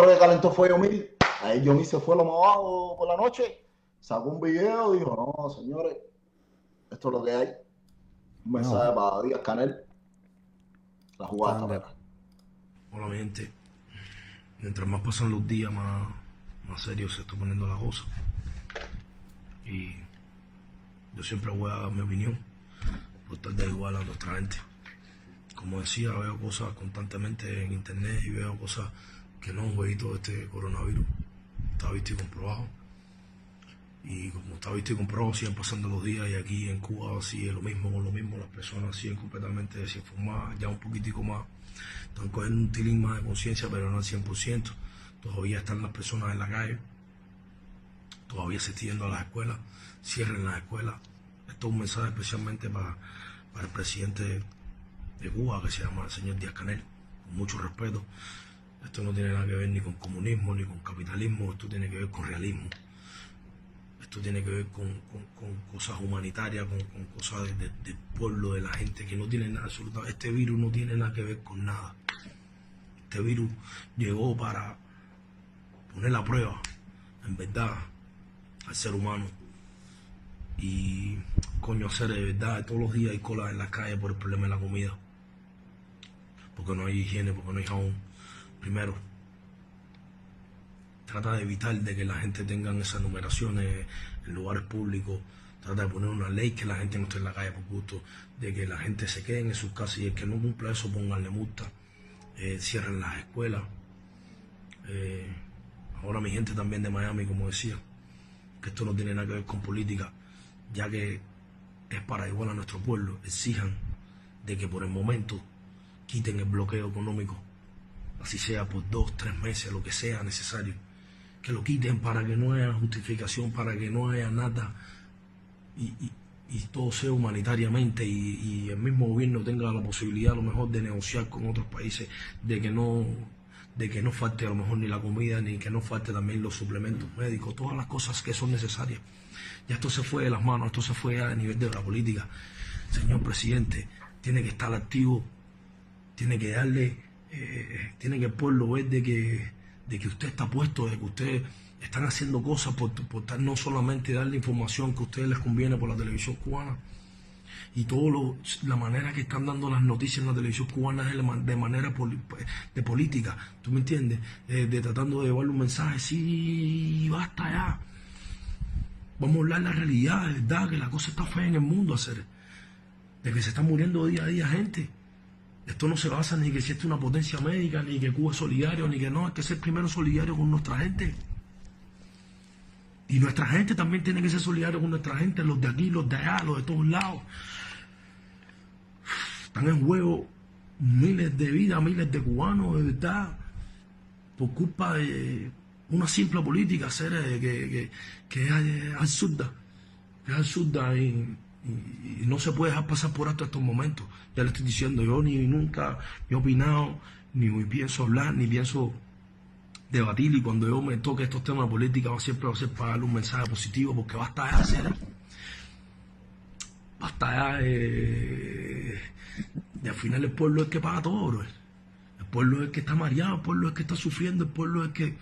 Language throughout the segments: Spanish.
otro que calentó fue Yomil. Ahí Yomil se fue lo más abajo por la noche, sacó un video y dijo, no, señores, esto es lo que hay. Un No, mensaje para Díaz Canel. La jugada está están de... para. Hola, mi gente. Mientras más pasan los días, más serio se está poniendo la cosa. Y yo siempre voy a dar mi opinión, por tal de igual a nuestra gente. Como decía, veo cosas constantemente en internet y veo cosas que no han visto este coronavirus. Está visto y comprobado. Y como está visto y comprobado, siguen pasando los días y aquí en Cuba sigue lo mismo con lo mismo. Las personas siguen completamente desinformadas, ya un poquitico más. Están cogiendo un tilín más de conciencia, pero no al 100%. Todavía están las personas en la calle. Todavía se está yendo a las escuelas. Cierren las escuelas. Esto es un mensaje especialmente para el presidente de Cuba, que se llama el señor Díaz Canel, con mucho respeto. Esto no tiene nada que ver ni con comunismo ni con capitalismo, esto tiene que ver con realismo. Esto tiene que ver con cosas humanitarias, con cosas del pueblo, de la gente, que no tiene nada absolutamente. Este virus no tiene nada que ver con nada. Este virus llegó para poner a prueba, en verdad, al ser humano. Y, coño, hacer de verdad, todos los días hay cola en la calle por el problema de la comida. Porque no hay higiene, porque no hay jabón. Primero, trata de evitar de que la gente tenga esas numeraciones en lugares públicos. Trata de poner una ley que la gente no esté en la calle por gusto, de que la gente se quede en sus casas y el que no cumpla eso pónganle multa. Cierren las escuelas. Ahora mi gente también de Miami, como decía, que esto no tiene nada que ver con política, ya que es para igual a nuestro pueblo, exijan de que por el momento quiten el bloqueo económico, así sea por 2, 3 meses, lo que sea necesario, que lo quiten para que no haya justificación, para que no haya nada y todo sea humanitariamente y el mismo gobierno tenga la posibilidad a lo mejor de negociar con otros países de que no falte a lo mejor ni la comida, ni que no falte también los suplementos médicos, todas las cosas que son necesarias. Ya esto se fue de las manos, esto se fue a nivel de la política. Señor presidente, tiene que estar activo, tiene que darle, tiene que el pueblo ver de que usted está puesto, de que ustedes están haciendo cosas por no solamente darle información que a ustedes les conviene por la televisión cubana. Y la manera que están dando las noticias en la televisión cubana es de manera de política, ¿tú me entiendes? De tratando de llevarle un mensaje, sí, basta ya. Vamos a hablar la realidad, de verdad, que la cosa está fea en el mundo, de que se está muriendo día a día gente. Esto no se basa ni que si es una potencia médica, ni que Cuba es solidario, ni que no, hay que ser primero solidario con nuestra gente. Y nuestra gente también tiene que ser solidario con nuestra gente, los de aquí, los de allá, los de todos lados. Están en juego miles de vidas, miles de cubanos, de verdad, por culpa de una simple política que es absurda, y no se puede dejar pasar por alto estos momentos. Ya le estoy diciendo, yo nunca he opinado, ni pienso hablar, ni pienso debatir, y cuando yo me toque estos temas de política siempre va a ser para darle un mensaje positivo, porque basta ya basta ya de al final el pueblo es el que paga todo, bro. El pueblo es el que está mareado, el pueblo es el que está sufriendo, el pueblo es el que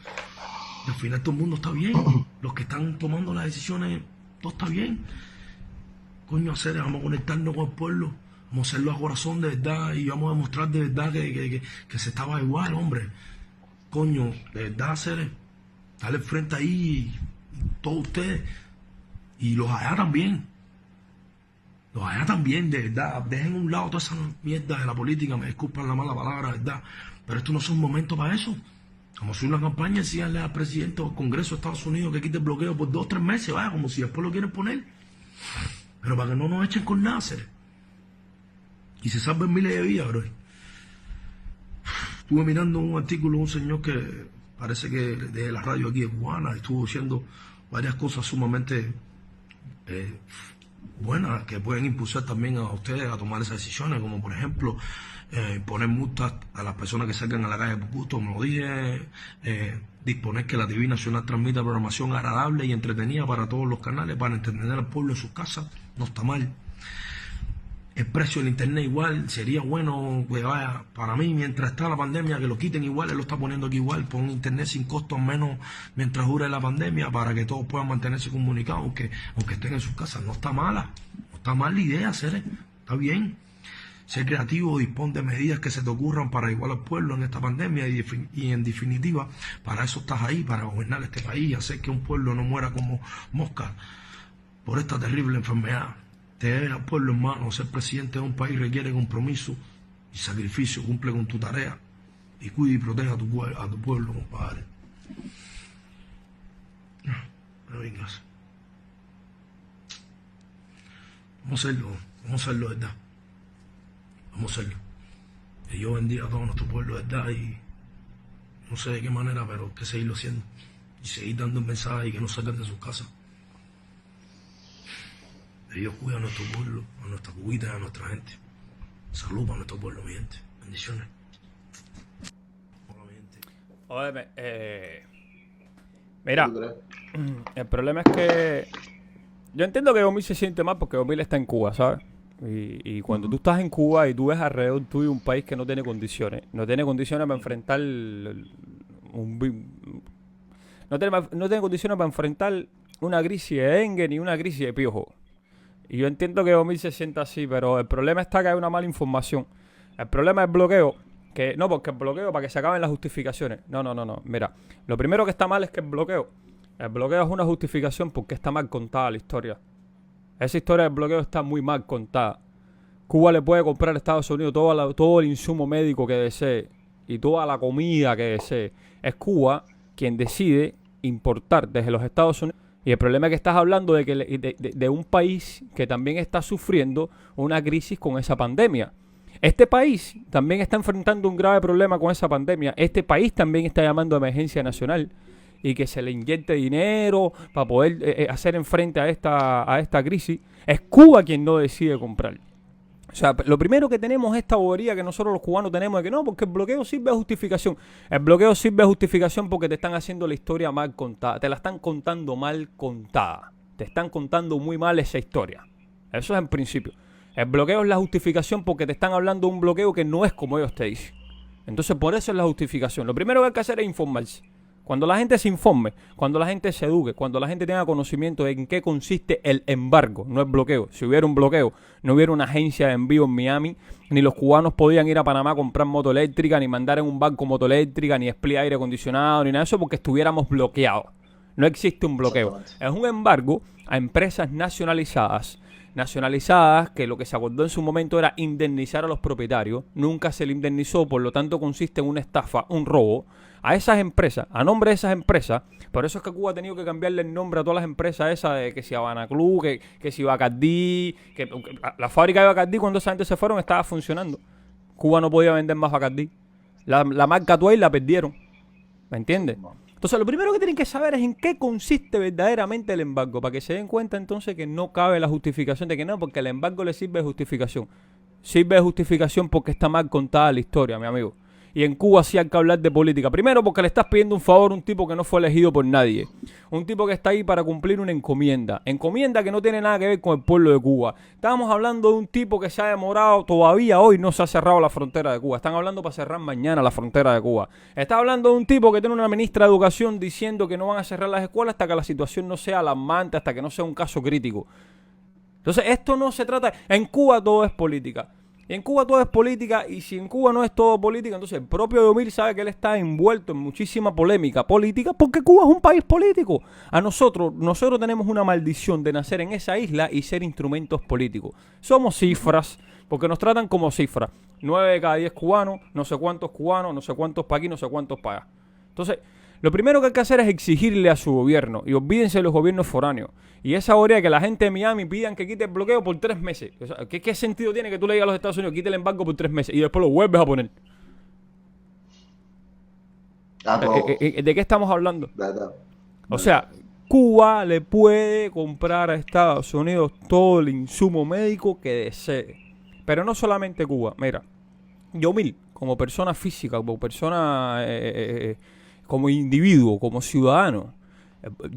y al final todo el mundo está bien, los que están tomando las decisiones, todo está bien. Coño, vamos a conectarnos con el pueblo, vamos a hacerlo a corazón de verdad y vamos a demostrar de verdad que se estaba igual, hombre. Coño, de verdad, dale frente ahí, todos ustedes, y los allá también. Los allá también, de verdad, dejen a un lado toda esa mierda de la política, me disculpan la mala palabra, de verdad, pero esto no es un momento para eso. Vamos a hacer una campaña, decirle al presidente o al Congreso de Estados Unidos que quite el bloqueo por 2 o 3 meses, vaya, como si después lo quieren poner. Pero para que no nos echen con nada, y se salven miles de vidas, bro. Estuve mirando un artículo de un señor que parece que de la radio aquí de Cubana, estuvo diciendo varias cosas sumamente buenas que pueden impulsar también a ustedes a tomar esas decisiones, como por ejemplo poner multas a las personas que salgan a la calle por gusto, como lo dije, disponer que la TV Nacional transmita programación agradable y entretenida para todos los canales, para entretener al pueblo en sus casas, no está mal. el precio del internet igual. Sería bueno que vaya, para mí, mientras está la pandemia, que lo quiten igual. Él lo está poniendo aquí igual, pon internet sin costo menos mientras dure la pandemia, para que todos puedan mantenerse comunicados, aunque estén en sus casas. No está mala, no está mal la idea, está bien. Ser creativo, dispón de medidas que se te ocurran para igualar al pueblo en esta pandemia, y en definitiva, para eso estás ahí, para gobernar este país, hacer que un pueblo no muera como mosca por esta terrible enfermedad. Te debes al pueblo, hermano. Ser presidente de un país requiere compromiso y sacrificio. Cumple con tu tarea y cuida y protege a tu pueblo, compadre. No vengas. Vamos a hacerlo, ¿verdad? Vamos a hacerlo. Que yo bendiga a todo nuestro pueblo, ¿verdad? Y no sé de qué manera, pero hay que seguirlo haciendo. Y seguir dando el mensaje y que no salgan de sus casas. Que Dios cuida a nuestro pueblo, a nuestra cubita y a nuestra gente. Salud para nuestro pueblo, mi gente. Bendiciones. Hola, mi gente. Oye, mira, el problema es que yo entiendo que Omil se siente mal porque Omil está en Cuba, ¿sabes? Y cuando tú estás en Cuba y tú ves alrededor tuyo un país que no tiene condiciones para enfrentar no tiene condiciones para enfrentar una crisis de dengue ni una crisis de piojo. Y yo entiendo que Omil se sienta así, pero el problema está que hay una mala información. El problema es el bloqueo. Porque el bloqueo, para que se acaben las justificaciones. No. Mira, lo primero que está mal es que el bloqueo es una justificación porque está mal contada la historia. Esa historia del bloqueo está muy mal contada. Cuba le puede comprar a Estados Unidos todo el insumo médico que desee y toda la comida que desee. Es Cuba quien decide importar desde los Estados Unidos. Y el problema es que estás hablando de un país que también está sufriendo una crisis con esa pandemia. Este país también está enfrentando un grave problema con esa pandemia. Este país también está llamando a emergencia nacional y que se le inyecte dinero para poder hacer enfrente a esta crisis. Es Cuba quien no decide comprar. O sea, lo primero que tenemos es esta bobería que nosotros los cubanos tenemos de que no, porque el bloqueo sirve de justificación. El bloqueo sirve de justificación porque te están haciendo la historia mal contada. Te la están contando mal contada. Te están contando muy mal esa historia. Eso es en principio. El bloqueo es la justificación porque te están hablando de un bloqueo que no es como ellos te dicen. Entonces, por eso es la justificación. Lo primero que hay que hacer es informarse. Cuando la gente se informe, cuando la gente se eduque, cuando la gente tenga conocimiento de en qué consiste el embargo, no el bloqueo. Si hubiera un bloqueo, no hubiera una agencia de envío en Miami, ni los cubanos podían ir a Panamá a comprar moto eléctrica, ni mandar en un banco moto eléctrica, ni split aire acondicionado, ni nada de eso, porque estuviéramos bloqueados. No existe un bloqueo. Es un embargo a empresas nacionalizadas, que lo que se acordó en su momento era indemnizar a los propietarios. Nunca se le indemnizó, por lo tanto consiste en una estafa, un robo a esas empresas, a nombre de esas empresas. Por eso es que Cuba ha tenido que cambiarle el nombre a todas las empresas esas, de que si Habana Club, que si Bacardí, que la fábrica de Bacardí, cuando esa gente se fueron, estaba funcionando. Cuba no podía vender más Bacardí. La marca Tuey la perdieron, ¿me entiendes? Entonces, lo primero que tienen que saber es en qué consiste verdaderamente el embargo, para que se den cuenta entonces que no cabe la justificación de que no, porque el embargo le sirve de justificación. Sirve de justificación porque está mal contada la historia, mi amigo. Y en Cuba sí hay que hablar de política. Primero porque le estás pidiendo un favor a un tipo que no fue elegido por nadie. Un tipo que está ahí para cumplir una encomienda. Encomienda que no tiene nada que ver con el pueblo de Cuba. Estábamos hablando de un tipo que se ha demorado, todavía hoy no se ha cerrado la frontera de Cuba. Están hablando para cerrar mañana la frontera de Cuba. Está hablando de un tipo que tiene una ministra de Educación diciendo que no van a cerrar las escuelas hasta que la situación no sea alarmante, hasta que no sea un caso crítico. Entonces esto no se trata... En Cuba todo es política. En Cuba todo es política, y si en Cuba no es todo política, entonces el propio Omil sabe que él está envuelto en muchísima polémica política porque Cuba es un país político. Nosotros tenemos una maldición de nacer en esa isla y ser instrumentos políticos. Somos cifras, porque nos tratan como cifras. 9 de cada 10 cubanos, no sé cuántos para aquí, no sé cuántos para allá. Entonces, lo primero que hay que hacer es exigirle a su gobierno, y olvídense de los gobiernos foráneos. Y esa hora que la gente de Miami pidan que quite el bloqueo por 3 meses. O sea, ¿qué sentido tiene que tú le digas a los Estados Unidos quite el embargo por 3 meses y después lo vuelves a poner? ¿De qué estamos hablando? O sea, Cuba le puede comprar a Estados Unidos todo el insumo médico que desee. Pero no solamente Cuba. Mira, Omil, como persona física, como persona, como individuo, como ciudadano,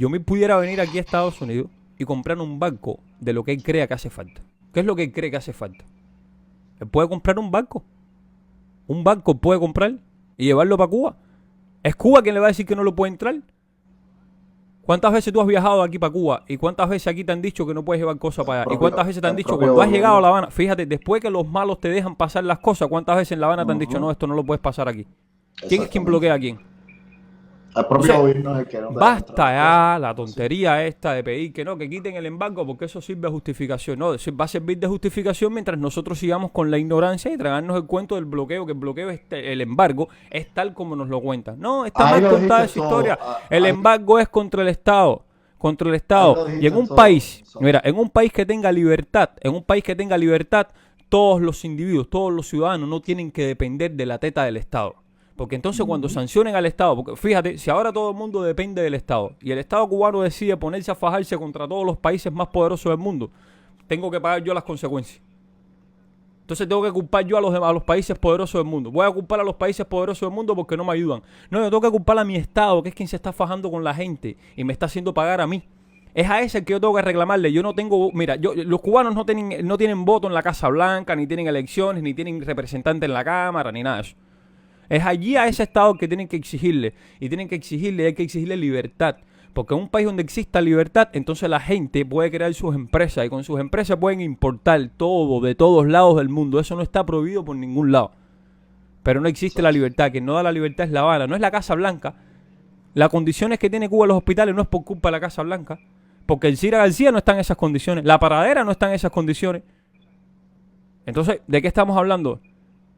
Omil pudiera venir aquí a Estados Unidos y comprar un banco de lo que él crea que hace falta. ¿Qué es lo que él cree que hace falta? Él puede comprar un barco. Un barco puede comprar y llevarlo para Cuba. ¿Es Cuba quien le va a decir que no lo puede entrar? ¿Cuántas veces tú has viajado aquí para Cuba? ¿Y cuántas veces aquí te han dicho que no puedes llevar cosas para allá? ¿Y cuántas veces te han dicho cuando has llegado a La Habana? Fíjate, después que los malos te dejan pasar las cosas, ¿cuántas veces en La Habana te han dicho, no, esto no lo puedes pasar aquí? ¿Quién es quien bloquea a quién? El propio gobierno es el que no te basta ya la tontería esta de pedir que no, que quiten el embargo porque eso sirve de justificación. No, va a servir de justificación mientras nosotros sigamos con la ignorancia y tragarnos el cuento del bloqueo, que el bloqueo, el embargo, es tal como nos lo cuentan. No, está mal contada esa historia. El embargo es contra el Estado. Contra el Estado. Y en un país, mira, en un país que tenga libertad, todos los individuos, todos los ciudadanos no tienen que depender de la teta del Estado. Porque entonces cuando sancionen al Estado, porque fíjate, si ahora todo el mundo depende del Estado y el Estado cubano decide ponerse a fajarse contra todos los países más poderosos del mundo, tengo que pagar yo las consecuencias. Entonces tengo que culpar yo a los países poderosos del mundo. Voy a culpar a los países poderosos del mundo porque no me ayudan. No, yo tengo que culpar a mi Estado, que es quien se está fajando con la gente y me está haciendo pagar a mí. Es a ese el que yo tengo que reclamarle. Yo no tengo... Mira, los cubanos no tienen voto en la Casa Blanca, ni tienen elecciones, ni tienen representantes en la Cámara, ni nada de eso. Es allí a ese Estado que tienen que exigirle. Y tienen que exigirle, hay que exigirle libertad. Porque en un país donde exista libertad, entonces la gente puede crear sus empresas. Y con sus empresas pueden importar todo de todos lados del mundo. Eso no está prohibido por ningún lado. Pero no existe la libertad. Quien no da la libertad es La Habana. No es la Casa Blanca. Las condiciones que tiene Cuba en los hospitales no es por culpa de la Casa Blanca. Porque el Cira García no está en esas condiciones. La Paradera no está en esas condiciones. Entonces, ¿de qué estamos hablando?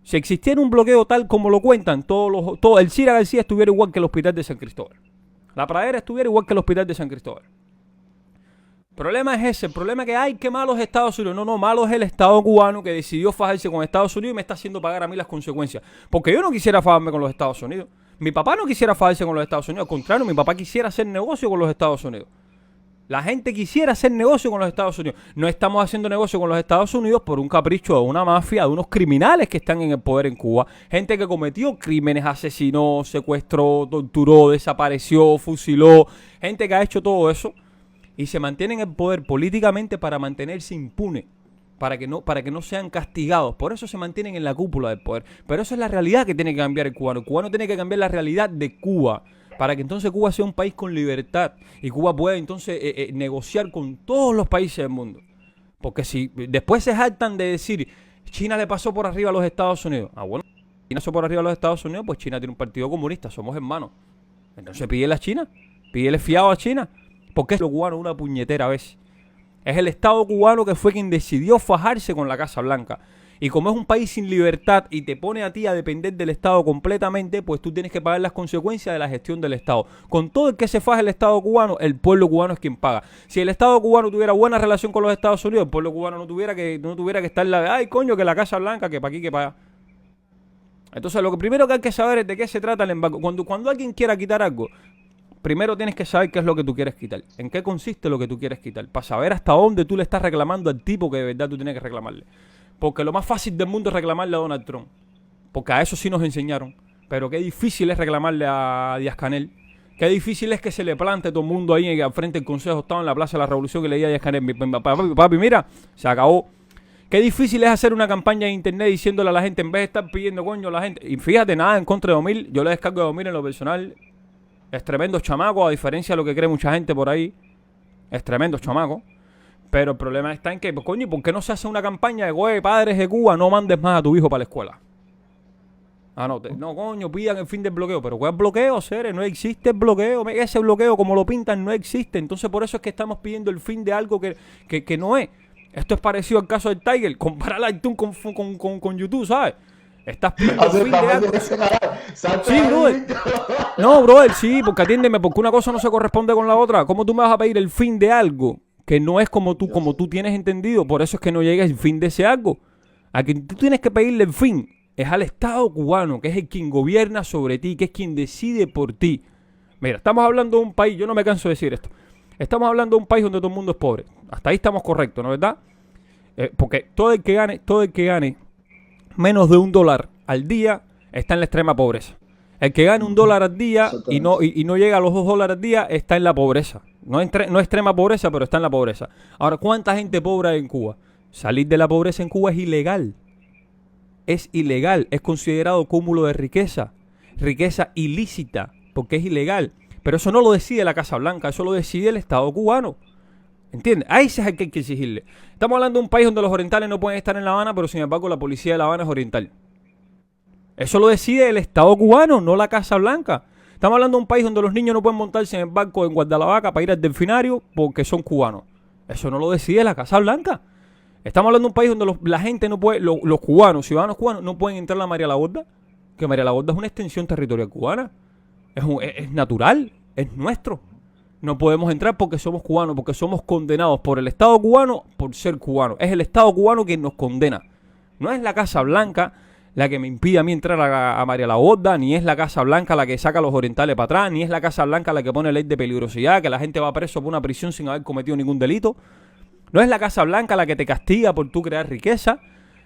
Si existiera un bloqueo tal como lo cuentan, el Cira García estuviera igual que el hospital de San Cristóbal. La Pradera estuviera igual que el hospital de San Cristóbal. El problema es ese. El problema es que hay que malos Estados Unidos. No, malo es el Estado cubano que decidió fajarse con Estados Unidos y me está haciendo pagar a mí las consecuencias. Porque yo no quisiera fajarme con los Estados Unidos. Mi papá no quisiera fajarse con los Estados Unidos. Al contrario, mi papá quisiera hacer negocio con los Estados Unidos. La gente quisiera hacer negocio con los Estados Unidos. No estamos haciendo negocio con los Estados Unidos por un capricho de una mafia, de unos criminales que están en el poder en Cuba. Gente que cometió crímenes, asesinó, secuestró, torturó, desapareció, fusiló. Gente que ha hecho todo eso y se mantiene en el poder políticamente para mantenerse impune. Para que no sean castigados. Por eso se mantienen en la cúpula del poder. Pero eso es la realidad que tiene que cambiar el cubano. El cubano tiene que cambiar la realidad de Cuba. Para que entonces Cuba sea un país con libertad y Cuba pueda entonces negociar con todos los países del mundo. Porque si después se jactan de decir China le pasó por arriba a los Estados Unidos. Ah, bueno, China pasó por arriba a los Estados Unidos, pues China tiene un partido comunista, somos hermanos. Entonces pídele a China, pídele fiado a China. Porque es lo cubano una puñetera a veces. Es el Estado cubano que fue quien decidió fajarse con la Casa Blanca. Y como es un país sin libertad y te pone a ti a depender del Estado completamente, pues tú tienes que pagar las consecuencias de la gestión del Estado. Con todo el que se faja el Estado cubano, el pueblo cubano es quien paga. Si el Estado cubano tuviera buena relación con los Estados Unidos, el pueblo cubano no tuviera que estar ay coño, que la Casa Blanca, que para aquí, que para allá. Entonces lo primero que hay que saber es de qué se trata el embargo. Cuando alguien quiera quitar algo, primero tienes que saber qué es lo que tú quieres quitar. En qué consiste lo que tú quieres quitar. Para saber hasta dónde tú le estás reclamando al tipo que de verdad tú tienes que reclamarle. Porque lo más fácil del mundo es reclamarle a Donald Trump. Porque a eso sí nos enseñaron. Pero qué difícil es reclamarle a Díaz-Canel. Qué difícil es que se le plante todo el mundo ahí al frente del Consejo de Estado en la Plaza de la Revolución que le diga a Díaz-Canel. Papi, mira, se acabó. Qué difícil es hacer una campaña en internet diciéndole a la gente, en vez de estar pidiendo coño a la gente. Y fíjate, nada en contra de Domil. Yo le descargo a Domil en lo personal. Es tremendo chamaco, a diferencia de lo que cree mucha gente por ahí. Es tremendo chamaco. Pero el problema está en que, pues, coño, ¿por qué no se hace una campaña de, güey, padres de Cuba, no mandes más a tu hijo para la escuela? No, coño, pidan el fin del bloqueo. Pero ¿cuál bloqueo, seres? No existe el bloqueo. Ese bloqueo, como lo pintan, no existe. Entonces, por eso es que estamos pidiendo el fin de algo que no es. Esto es parecido al caso del Tiger. Comparar la iTunes con YouTube, ¿sabes? Estás pidiendo el fin de algo. Sí, brother. No, brother, sí, porque atiéndeme, porque una cosa no se corresponde con la otra. ¿Cómo tú me vas a pedir el fin de algo que no es como tú tienes entendido? Por eso es que no llega el fin de ese algo. A quien tú tienes que pedirle el fin es al Estado cubano, que es el quien gobierna sobre ti, que es quien decide por ti. Mira, estamos hablando de un país, yo no me canso de decir esto. Estamos hablando de un país donde todo el mundo es pobre. Hasta ahí estamos correctos, ¿no es verdad? Porque todo el que gane menos de $1 al día está en la extrema pobreza. El que gane $1 al día y no llega a los $2 al día está en la pobreza. No extrema pobreza, pero está en la pobreza. Ahora, ¿cuánta gente pobre hay en Cuba? Salir de la pobreza en Cuba es ilegal. es ilegal, es considerado cúmulo de riqueza, riqueza ilícita, porque es ilegal. Pero eso no lo decide la Casa Blanca, eso lo decide el Estado cubano. ¿Entiendes? A ese es el que hay que exigirle. Estamos hablando de un país donde los orientales no pueden estar en La Habana, pero sin embargo la policía de La Habana es oriental. Eso lo decide el Estado cubano, no la Casa Blanca. Estamos hablando de un país donde los niños no pueden montarse en el barco en Guadalajara para ir al delfinario porque son cubanos. Eso no lo decide la Casa Blanca. Estamos hablando de un país donde la gente no puede, los cubanos, ciudadanos cubanos, no pueden entrar a la María la Gorda. Que María la Gorda es una extensión territorial cubana. Es natural, es nuestro. No podemos entrar porque somos cubanos, porque somos condenados por el Estado cubano por ser cubanos. Es el Estado cubano quien nos condena. No es la Casa Blanca la que me impide a mí entrar a María la Gorda, ni es la Casa Blanca la que saca a los orientales para atrás, ni es la Casa Blanca la que pone ley de peligrosidad, que la gente va preso por una prisión sin haber cometido ningún delito. No es la Casa Blanca la que te castiga por tú crear riqueza.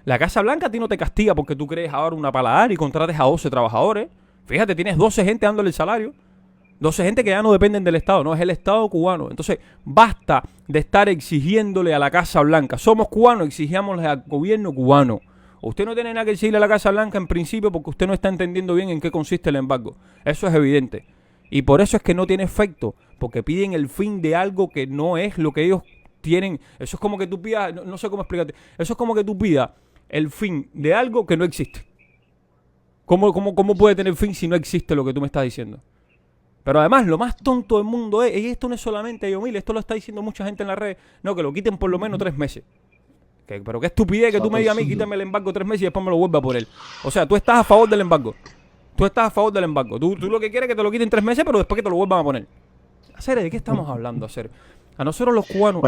La Casa Blanca a ti no te castiga porque tú crees ahora una paladar y contrates a 12 trabajadores. Fíjate, tienes 12 gente dándole el salario. 12 gente que ya no dependen del Estado, no, es el Estado cubano. Entonces, basta de estar exigiéndole a la Casa Blanca. Somos cubanos, exigiámosle al gobierno cubano. Usted no tiene nada que exigirle a la Casa Blanca en principio porque usted no está entendiendo bien en qué consiste el embargo. Eso es evidente. Y por eso es que no tiene efecto, porque piden el fin de algo que no es lo que ellos tienen. Eso es como que tú pidas, no sé cómo explicarte, eso es como que tú pidas el fin de algo que no existe. ¿Cómo puede tener fin si no existe lo que tú me estás diciendo? Pero además, lo más tonto del mundo es, y esto no es solamente Yomil, esto lo está diciendo mucha gente en las redes, no, que lo quiten por lo menos 3 meses. Pero qué estupidez que tú me digas a mí, quítame el embargo 3 meses y después me lo vuelva a poner. O sea, tú estás a favor del embargo. Tú estás a favor del embargo. Tú lo que quieres es que te lo quiten 3 meses, pero después que te lo vuelvan a poner. ¿De qué estamos hablando, A nosotros los cubanos,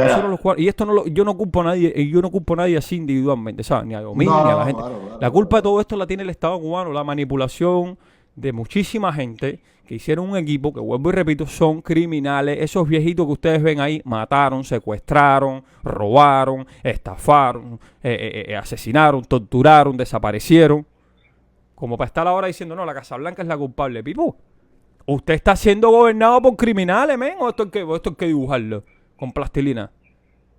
y esto yo no culpo a nadie así individualmente, ¿sabes? Ni a Yomil, ni a la gente. La culpa de todo esto la tiene el Estado cubano, la manipulación de muchísima gente que hicieron un equipo que, vuelvo y repito, son criminales. Esos viejitos que ustedes ven ahí mataron, secuestraron, robaron, estafaron, asesinaron, torturaron, desaparecieron. Como para estar ahora diciendo, no, la Casa Blanca es la culpable. Pipo, usted está siendo gobernado por criminales, men, o esto hay que dibujarlo con plastilina.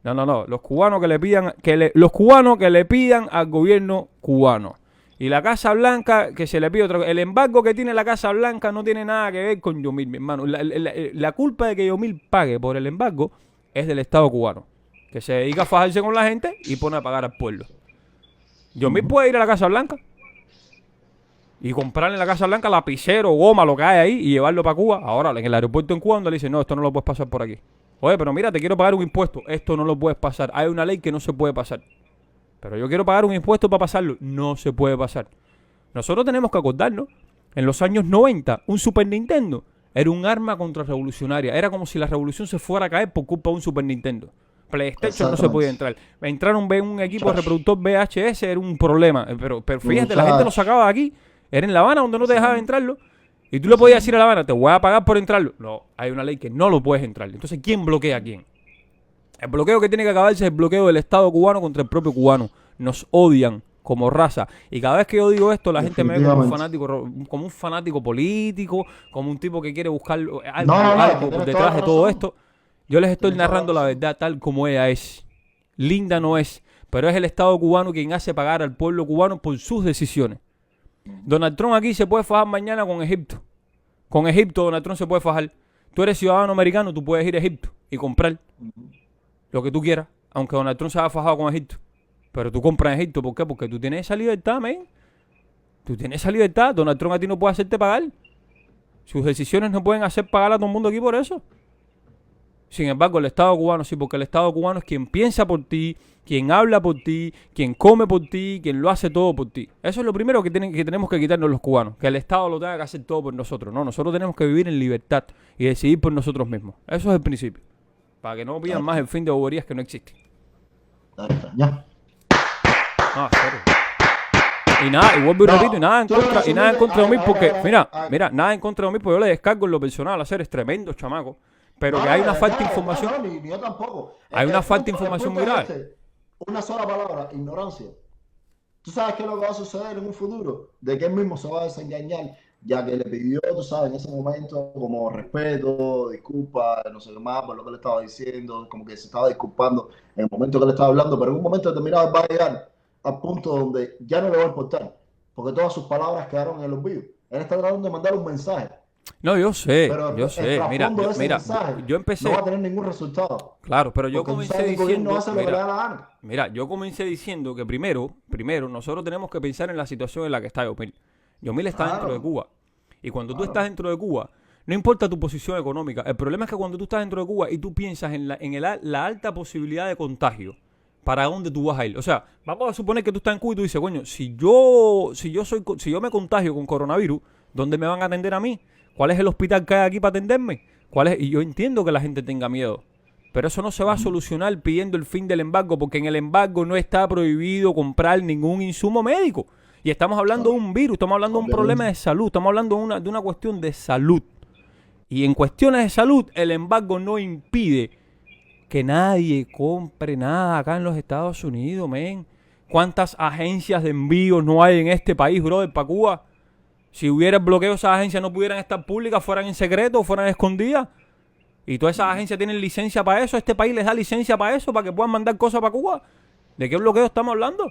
No, los cubanos que le pidan, los cubanos que le pidan al gobierno cubano. Y la Casa Blanca, que se le pide otra cosa. El embargo que tiene la Casa Blanca no tiene nada que ver con Yomil, mi hermano. La culpa de que Yomil pague por el embargo es del Estado cubano, que se dedica a fajarse con la gente y pone a pagar al pueblo. Yomil puede ir a la Casa Blanca y comprarle en la Casa Blanca lapicero, goma, lo que hay ahí y llevarlo para Cuba. Ahora, en el aeropuerto en Cuba, donde le dicen, no, esto no lo puedes pasar por aquí. Oye, pero mira, te quiero pagar un impuesto. Esto no lo puedes pasar. Hay una ley que no se puede pasar. Pero yo quiero pagar un impuesto para pasarlo. No se puede pasar. Nosotros tenemos que acordarnos. En los años 90, un Super Nintendo era un arma contrarrevolucionaria. Era como si la revolución se fuera a caer por culpa de un Super Nintendo. PlayStation no se podía entrar. Entraron un equipo de reproductor VHS, era un problema. Pero fíjate, la gente lo sacaba de aquí. Era en La Habana donde no te dejaban entrarlo. Y tú le podías decir a La Habana, te voy a pagar por entrarlo. No, hay una ley que no lo puedes entrar. Entonces, ¿quién bloquea a quién? El bloqueo que tiene que acabarse es el bloqueo del Estado cubano contra el propio cubano. Nos odian como raza. Y cada vez que yo digo esto, la gente me ve como un fanático político, como un tipo que quiere buscar algo por detrás de todo esto. Yo les estoy narrando la verdad tal como ella es. Linda no es, pero es el Estado cubano quien hace pagar al pueblo cubano por sus decisiones. Donald Trump aquí se puede fajar mañana con Egipto. Con Egipto Donald Trump se puede fajar. Tú eres ciudadano americano, tú puedes ir a Egipto y comprar lo que tú quieras, aunque Donald Trump se haya fajado con Egipto. Pero tú compras en Egipto, ¿por qué? Porque tú tienes esa libertad, men. Tú tienes esa libertad. Donald Trump a ti no puede hacerte pagar. Sus decisiones no pueden hacer pagar a todo el mundo aquí por eso. Sin embargo, el Estado cubano sí, porque el Estado cubano es quien piensa por ti, quien habla por ti, quien come por ti, quien lo hace todo por ti. Eso es lo primero que tenemos que quitarnos los cubanos. Que el Estado lo tenga que hacer todo por nosotros. No, nosotros tenemos que vivir en libertad y decidir por nosotros mismos. Eso es el principio. Para que no pidan más el fin de boberías que no existen. Ya. Ah, serio. Y nada, y vuelvo y repito, y nada en contra de mí, porque, mira, nada en contra de mí, porque yo le descargo en lo personal a es tremendo chamaco. Pero que hay una falta de información. Ni yo tampoco. Hay una falta de información muy grave. Una sola palabra, ignorancia. ¿Tú sabes qué es lo que va a suceder en un futuro? De que él mismo se va a desengañar, ya que le pidió, tú sabes, en ese momento, como respeto, disculpa, no sé qué más, por lo que le estaba diciendo, como que se estaba disculpando en el momento que le estaba hablando, pero en un momento determinado él va a llegar al punto donde ya no le va a importar, porque todas sus palabras quedaron en el olvido. Él está tratando de mandar un mensaje, No, yo sé, pero yo el sé. Mira, trasfondo de ese mira, mensaje yo no va empecé, a tener ningún resultado, claro, pero yo porque tú comencé sabes que el gobierno diciendo, hace lo que le da la gana. mira, yo comencé diciendo que primero, nosotros tenemos que pensar en la situación en la que está Yomil. Yomil está dentro de Claro, Cuba. Y cuando tú estás claro. dentro de Cuba, no importa tu posición económica, el problema es que cuando tú estás dentro de Cuba y tú piensas en la alta posibilidad de contagio, ¿para dónde tú vas a ir? O sea, vamos a suponer que tú estás en Cuba y tú dices, coño, si yo me contagio con coronavirus, ¿dónde me van a atender a mí? ¿Cuál es el hospital que hay aquí para atenderme? ¿Cuál es? Y yo entiendo que la gente tenga miedo. Pero eso no se va a Ujú. solucionar pidiendo el fin del embargo, porque en el embargo no está prohibido comprar ningún insumo médico. Y estamos hablando de Claro, un virus, estamos hablando de un problema obviamente. de salud, estamos hablando de una cuestión de salud. Y en cuestiones de salud, el embargo no impide que nadie compre nada acá en los Estados Unidos, men. ¿Cuántas agencias de envío no hay en este país, brother, para Cuba? Si hubiera bloqueo, esas agencias no pudieran estar públicas, fueran en secreto, fueran escondidas. Y todas esas agencias tienen licencia para eso. Este país les da licencia para eso, para que puedan mandar cosas para Cuba. ¿De qué bloqueo estamos hablando?